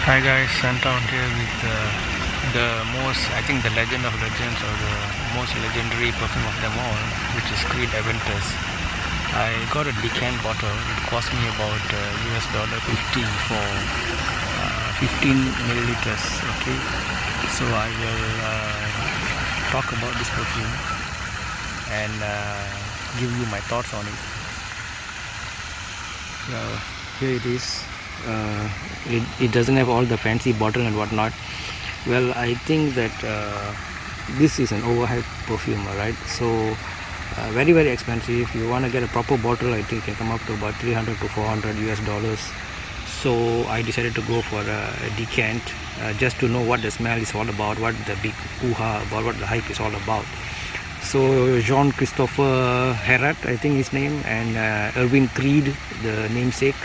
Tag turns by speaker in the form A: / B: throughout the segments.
A: Hi guys, scenthound here with I think the legend of legends, or the most legendary perfume of them all, which is Creed Aventus. I got a decant bottle. It cost me about $50 for 15 milliliters. Okay, so I will talk about this perfume and give you my thoughts on it. Here it is. It doesn't have all the fancy bottle and whatnot. Well, I think that this is an overhyped perfume, right? So very expensive. If you want to get a proper bottle, I think it can come up to about 300 to 400 US dollars. So I decided to go for a decant, just to know what the smell is all about, what the big hoo-ha about, what the hype is all about. So Jean-Christophe Herat, I think his name, and Erwin Creed, the namesake,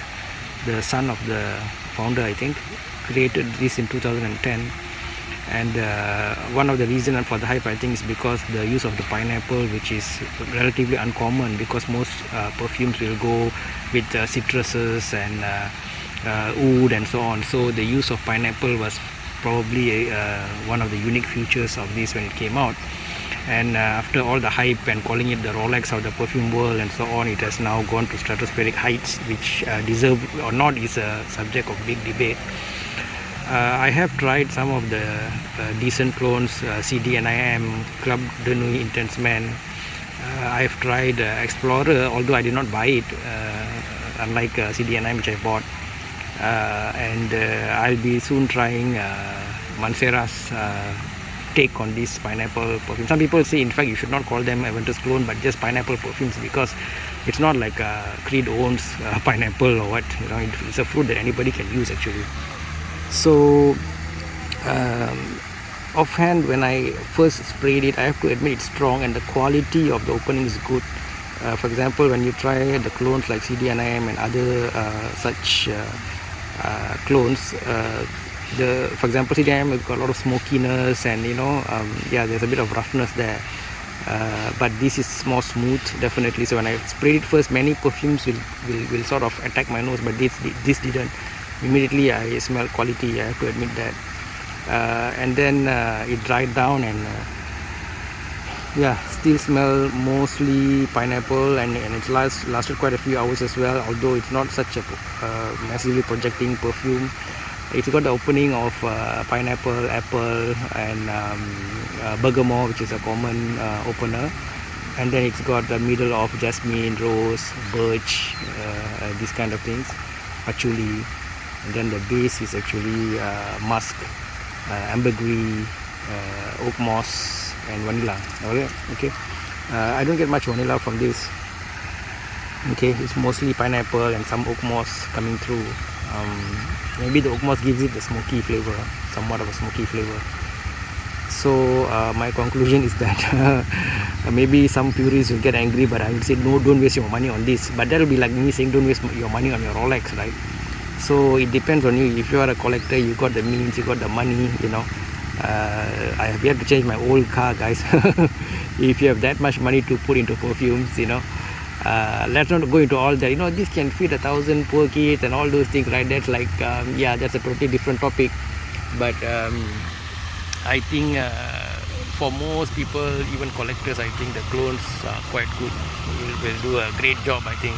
A: the son of the founder, I think, created this in 2010. And one of the reasons for the hype, I think, is because the use of the pineapple, which is relatively uncommon, because most perfumes will go with citruses and oud and so on. So the use of pineapple was probably one of the unique features of this when it came out. And after all the hype and calling it the Rolex of the perfume world and so on, it has now gone to stratospheric heights, which deserve or not is a subject of big debate. I have tried some of the decent clones, CDNIM, Club de Nuit Intense Man. I've tried Explorer, although I did not buy it, unlike CDNIM, which I bought. And I'll be soon trying Mancera's take on this pineapple perfume. Some people say, in fact, you should not call them Aventus clone, but just pineapple perfumes, because it's not like Creed owns pineapple or what. You know, it's a fruit that anybody can use actually. So offhand, when I first sprayed it, I have to admit it's strong and the quality of the opening is good. For example, when you try the clones like CDNIM and other such clones, for example, CDNIM has got a lot of smokiness, and there's a bit of roughness there. But this is more smooth, definitely. So when I sprayed it first, many perfumes will sort of attack my nose, but this didn't. Immediately I smell quality, I have to admit that. And then it dried down, and still smell mostly pineapple, and it's lasted quite a few hours as well, although it's not such a massively projecting perfume. It's got the opening of pineapple, apple, and bergamot, which is a common opener. And then it's got the middle of jasmine, rose, birch, these kind of things, patchouli. And then the base is actually musk, ambergris, oak moss, and vanilla. Okay. I don't get much vanilla from this. Okay, it's mostly pineapple and some oak moss coming through. Maybe the oak moss gives it the smoky flavor, somewhat of a smoky flavor. So my conclusion is that maybe some purists will get angry, but I will say no, don't waste your money on this. But that will be like me saying don't waste your money on your Rolex, right? So it depends on you. If you are a collector, you got the means, you got the money, I have yet to change my old car, guys. If you have that much money to put into perfumes, let's not go into all that. This can feed 1,000 poor kids and all those things, right? That's like that's a totally different topic. But I think for most people, even collectors, I think the clones are quite good. Will do a great job, I think,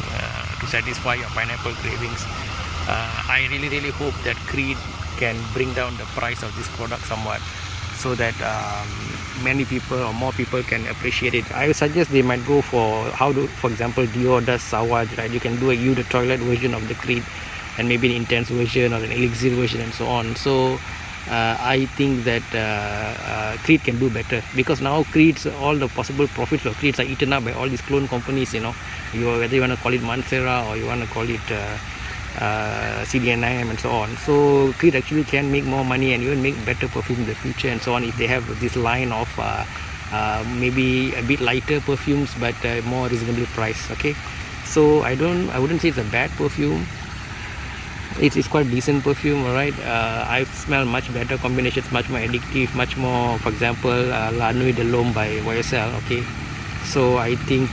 A: to satisfy your pineapple cravings. I really hope that Creed can bring down the price of this product somewhat, so that many people or more people can appreciate it. I would suggest they might go for for example, Dior does Savage, right? You can do the toilet version of the Creed, and maybe an intense version or an elixir version and so on. So I think that Creed can do better, because now Creed's, all the possible profits of Creeds are eaten up by all these clone companies. Whether you want to call it Mancera or you want to call it CDNIM and so on. So Creed actually can make more money and even make better perfume in the future and so on, if they have this line of maybe a bit lighter perfumes, but more reasonably priced. Okay, so I wouldn't say it's a bad perfume. It's quite decent perfume, alright. I've smelled much better combinations, much more addictive, much more, for example, La Nuit de l'Homme by YSL. Okay, so I think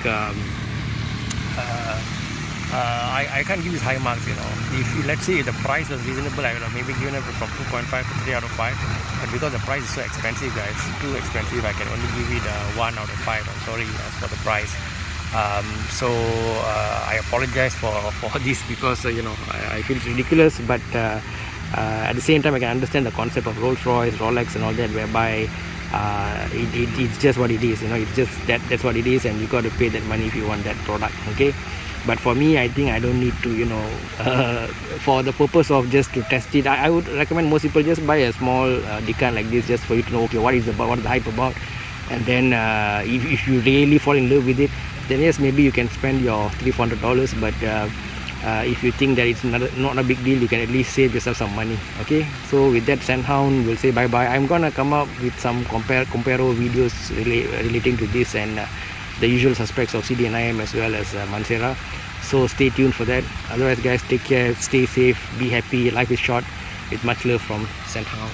A: I can't give this high marks, you know. If let's say the price was reasonable, I would have maybe given it from 2.5 to 3 out of 5. But because the price is so expensive, guys, too expensive, I can only give it 1 out of 5. I'm sorry as for the price. I apologize for this because you know, I feel it's ridiculous, but at the same time I can understand the concept of Rolls-Royce, Rolex and all that, whereby it's just what it is, you know. It's just that's what it is, and you got to pay that money if you want that product, okay. But for me, I think I don't need to, you know, for the purpose of just to test it. I would recommend most people just buy a small decant like this, just for you to know, okay, what is the hype about. And then if you really fall in love with it, then yes, maybe you can spend your $300-400. But if you think that it's not a big deal, you can at least save yourself some money, okay. So with that, scenthound will say bye bye. I'm gonna come up with some comparo videos relating to this and the usual suspects of CD&IM as well as Mansera. So stay tuned for that. Otherwise, guys, take care, stay safe, be happy. Life is short. With much love from scenthound.